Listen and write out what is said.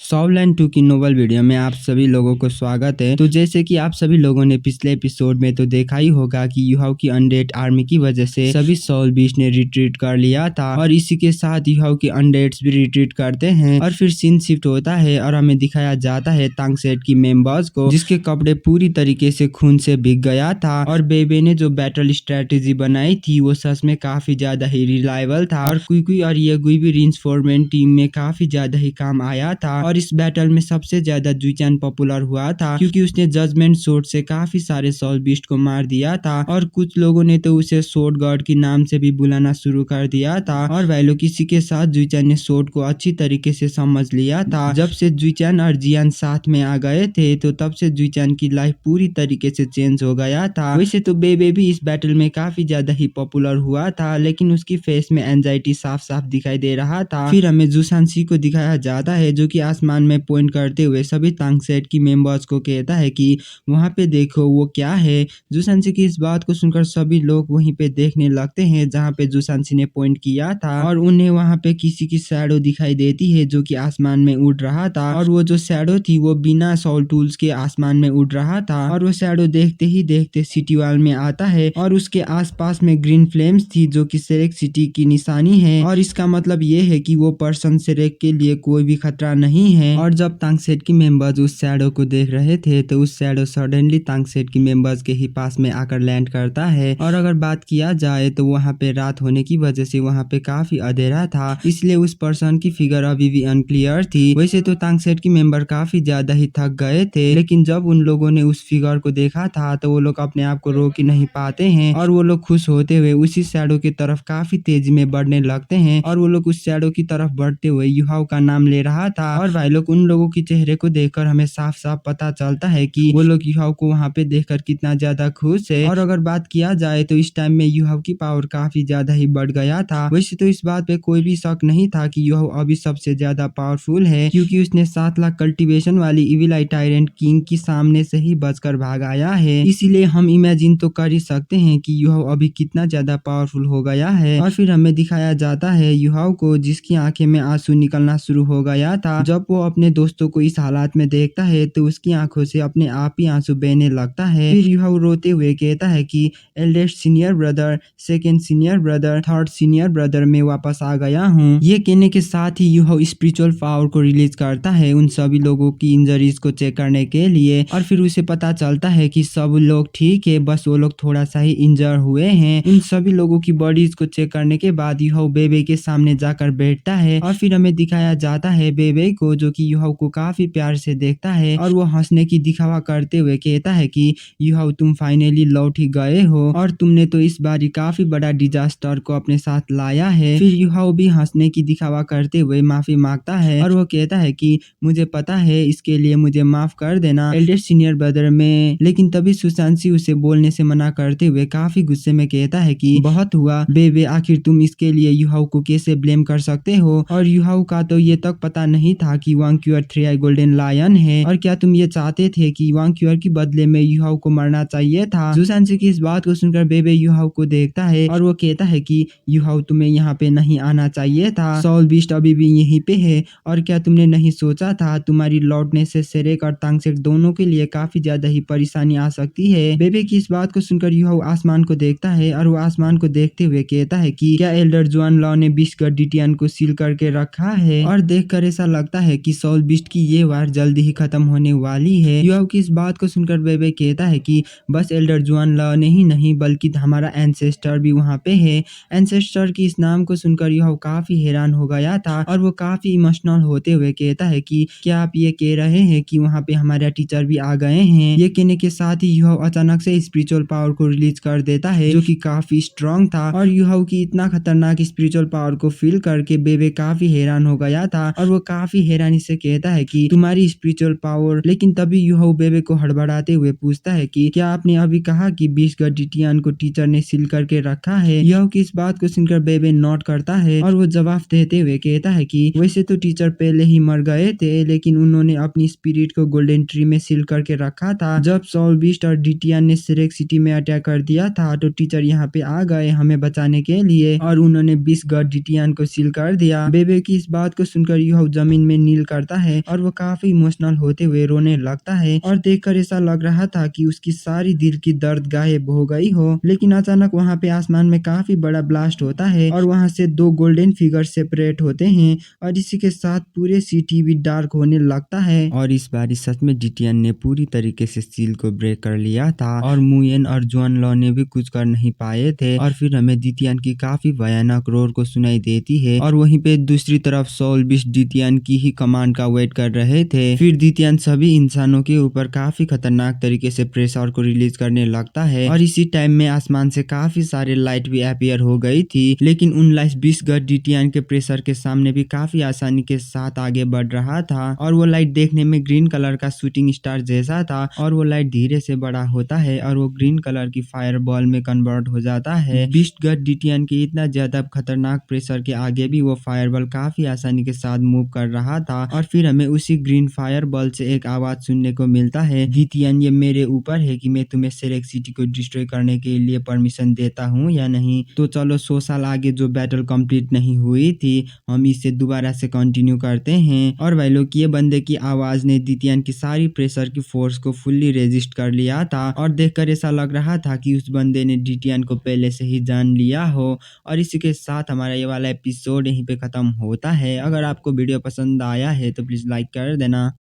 सॉवलैंड 2 की novel video में आप सभी लोगों को स्वागत है। तो जैसे कि आप सभी लोगों ने पिछले एपिसोड में तो देखा ही होगा कि युहाव की अनडेड आर्मी की वजह से सभी सोल बीस्ट ने रिट्रीट कर लिया था और इसी के साथ युहाव के अनडेड्स भी रिट्रीट करते हैं और फिर सीन शिफ्ट होता है और हमें दिखाया जाता है तांगसेट की मेंबर्स को, जिसके कपड़े पूरी तरीके से खून से भीग गया था और बेबे ने जो बैटल स्ट्रेटेजी बनाई थी वो सच में काफी ज्यादा ही रिलायबल था और कुई और ये गुई भी रिइंफोर्समेंट टीम में काफी ज्यादा ही काम आया था। और इस बैटल में सबसे ज्यादा जुइचान पॉपुलर हुआ था क्योंकि उसने जजमेंट सोर्ड से काफी सारे सोल बीस्ट को मार दिया था और कुछ लोगों ने तो उसे सोर्ड गॉड के नाम से भी बुलाना शुरू कर दिया था। और वैलो किसी के साथ जुइचान ने सोर्ड को अच्छी तरीके से समझ लिया था। जब से जुइचान और जियान साथ में आ गए थे तो तब से जुइचान की लाइफ पूरी तरीके से चेंज हो गया था। वैसे तो बेबे भी इस बैटल में काफी ज्यादा ही पॉपुलर हुआ था, लेकिन उसकी फेस में एंजाइटी साफ साफ दिखाई दे रहा था। फिर हमें जुसानसी को दिखाया जाता है जो कि आसमान में पॉइंट करते हुए सभी तांगसेट की मेंबर्स को कहता है कि वहां पे देखो वो क्या है। जुसानसी की इस बात को सुनकर सभी लोग वहीं पे देखने लगते हैं जहां पे जुसानसी ने पॉइंट किया था और उन्हें वहां पे किसी की शैडो दिखाई देती है जो कि आसमान में उड़ रहा था और वो जो शैडो थी वो बिना सोल टूल्स के आसमान में उड़ रहा था और वो शैडो देखते ही देखते सिटी वॉल में आता है और उसके आसपास में ग्रीन फ्लेम्स थी जो कि सेरेक सिटी की निशानी है और इसका मतलब ये है कि वो पर्सन सेरेक के लिए कोई भी खतरा नहीं है। और जब तांगसेट की मेंबर्स उस शैडो को देख रहे थे तो उस शैडो सडनली तांगसेट की मेंबर्स के ही पास में आकर लैंड करता है और अगर बात किया जाए तो वहाँ पे रात होने की वजह से वहाँ पे काफी अंधेरा था, इसलिए उस पर्सन की फिगर अभी भी अनक्लियर थी। वैसे तो तांगसेट की मेंबर काफी ज्यादा ही थक गए थे, लेकिन जब उन लोगों ने उस फिगर को देखा था तो वो लोग अपने आप को रोक ही नहीं पाते हैं और वो लोग खुश होते हुए उसी शैडो की तरफ काफी तेजी में बढ़ने लगते हैं और वो लोग उस शैडो की तरफ बढ़ते हुए युहाव का नाम ले रहा था। और भाई लोग उन लोगों के चेहरे को देखकर हमें साफ साफ पता चलता है कि वो लोग युहाव को वहाँ पे देखकर कितना ज्यादा खुश है। और अगर बात किया जाए तो इस टाइम में युहाव की पावर काफी ज्यादा ही बढ़ गया था। वैसे तो इस बात पे कोई भी शक नहीं था कि युहाव अभी सबसे ज्यादा पावरफुल है क्योंकि उसने 7 लाख कल्टीवेशन वाली इविल आई टायरेंट किंग की सामने से ही बचकर भाग आया है, इसीलिए हम इमेजिन तो कर ही सकते हैं कि युहाव अभी कितना ज्यादा पावरफुल हो गया है। और फिर हमें दिखाया जाता है युहाव को जिसकी आंखें में आंसू निकलना शुरू हो गया था। जब वो अपने दोस्तों को इस हालात में देखता है तो उसकी आंखों से अपने आप ही आंसू बहने लगता है। फिर युहाव रोते हुए कहता है कि eldest senior brother, second senior brother, third senior brother, मैं वापस आ गया हूँ। ये कहने के साथ ही युहाव स्पिरिचुअल पावर को रिलीज करता है उन सभी लोगों की इंजरीज को चेक करने के लिए और फिर उसे पता चलता है कि सब लोग ठीक है, बस वो लोग थोड़ा सा ही इंजर हुए हैं। उन सभी लोगों की बॉडीज को चेक करने के बाद युहाव बेबे के सामने जाकर बैठता है और फिर हमें दिखाया जाता है बेबे को जो कि युहाव को काफी प्यार से देखता है और वो हंसने की दिखावा करते हुए कहता है कि युहाव तुम फाइनली लौट ही गए हो और तुमने तो इस बार काफी बड़ा डिजास्टर को अपने साथ लाया है। फिर युहाव भी हंसने की दिखावा करते हुए माफी मांगता है और वो कहता है कि मुझे पता है, इसके लिए मुझे माफ कर देना एल्डेस्ट सीनियर ब्रदर में। लेकिन तभी सुशांसी उसे बोलने से मना करते हुए काफी गुस्से में कहता है कि बहुत हुआ बेबे, आखिर तुम इसके लिए युहाव को कैसे ब्लेम कर सकते हो और युहाव का तो ये तक पता नहीं था कि वांग्क्यूअर 3 आई गोल्डन लायन है और क्या तुम ये चाहते थे कि वांग्क्यूअर के बदले में युहाव को मरना चाहिए था। सुशांसी की इस बात को सुनकर बेबे युहाव को देखता है और वो कहता है कि युहाव तुम्हें यहाँ पे नहीं आना चाहिए था, सोल बीस्ट अभी भी यहीं पे है और क्या तुमने नहीं सोचा था तुम्हारी लौटने से सेरेक और तांगसेट दोनों के लिए काफी ज्यादा ही परेशानी आ सकती है। बेबे की इस बात को सुनकर युहाव आसमान को देखता है और वो आसमान को देखते हुए कहता है कि क्या एल्डर जुआन लॉ ने बीस्ट गडिटियन को सील करके रखा है और देखकर ऐसा लगता है कि सोल बीस्ट की ये वार जल्दी ही खत्म होने वाली है। युहाव की इस बात को सुनकर बेबे कहता है कि बस एल्डर जुआन लॉ ने ही नहीं बल्कि हमारा एंसेस्टर भी वहाँ पे है। एंसेस्टर की इस नाम को सुनकर युहाव काफी हैरान हो गया था और वो काफी इमोशनल होते हुए कहता है कि क्या आप ये कह रहे हैं कि वहाँ पे हमारे टीचर भी आ गए हैं। ये कहने के साथ ही युहाव अचानक से स्पिरिचुअल पावर को रिलीज कर देता है जो कि काफी स्ट्रांग था और युहाव की इतना खतरनाक स्पिरिचुअल पावर को फील करके बेबे काफी हैरान हो गया था और वो काफी हैरानी से कहता है कि तुम्हारी स्पिरिचुअल पावर। लेकिन तभी युहाव बेबे को हड़बड़ाते हुए पूछता है कि क्या आपने अभी कहा कि बीस्ट गडिटियन को टीचर ने सील करके रखा है। युहाव की इस बात को सुनकर बेबे नोट करता है और वो जवाब देते हुए कहता है कि वैसे तो टीचर पहले ही मर गए थे, लेकिन उन्होंने अपनी स्पिरिट को गोल्डन ट्री में सील करके रखा था। जब सोल बीस्ट और डिटियन ने सेरेक सिटी में अटैक कर दिया था तो टीचर यहाँ पे आ गए हमें बचाने के लिए और उन्होंने 20 गॉड डिटियन को सील कर दिया। बेबे की इस बात को सुनकर युहाव जमीन में नील फील करता है और वो काफी इमोशनल होते हुए रोने लगता है और देखकर ऐसा लग रहा था कि उसकी सारी दिल की दर्द गायब हो गई हो। लेकिन अचानक वहाँ पे आसमान में काफी बड़ा ब्लास्ट होता है और वहाँ से दो गोल्डन फिगर सेपरेट होते हैं और इसी के साथ पूरे सिटी भी डार्क होने लगता है। और इस बार सच में जीटीएन ने पूरी तरीके से सील को ब्रेक कर लिया था और मुयेन और जुआन लॉ ने भी कुछ कर नहीं पाए थे और फिर हमें जीटीएन की काफी भयानक रोर को सुनाई देती है और वहीं पे दूसरी तरफ सोल बिस्ट जीटीएन की ही कमांड का वेट कर रहे थे। फिर जीटीएन सभी इंसानों के ऊपर काफी खतरनाक तरीके से प्रेशर को रिलीज करने लगता है और इसी टाइम में आसमान से काफी सारे लाइट भी अपीयर हो गई थी। लेकिन उन लाइट बिस्गट जीटीएन के प्रेशर के सामने भी काफी आसानी के साथ आगे बढ़ रहा था और वो लाइट देखने में ग्रीन कलर का शूटिंग स्टार जैसा था और वो लाइट धीरे से बड़ा होता है और वो ग्रीन कलर की फायर बॉल में कन्वर्ट हो जाता है। बिस्ट गट जीटीएन के इतना ज्यादा खतरनाक प्रेशर के आगे भी वो फायर बॉल काफी आसानी के साथ मूव कर रहा था और फिर हमें उसी ग्रीन फायर बॉल से एक आवाज सुनने को मिलता है, जीटीएन ये मेरे ऊपर है कि मैं तुम्हें सेलेक्ट सिटी को डिस्ट्रॉय करने के लिए परमिशन देता हूँ या नहीं। तो चलो 100 साल आगे जो बैटल कंप्लीट नहीं हुई थी हम इसे दोबारा से कंटिन्यू करते हैं। और भाई लोग ये बंदे की आवाज ने जीटीएन की सारी प्रेशर की फोर्स को फुल्ली रेजिस्ट कर लिया था और देखकर ऐसा लग रहा था कि उस बंदे ने जीटीएन को पहले से ही जान लिया हो। और इसी के साथ हमारा ये वाला एपिसोड यहीं पे खत्म होता है। अगर आपको वीडियो पसंद आया है तो प्लीज लाइक कर देना।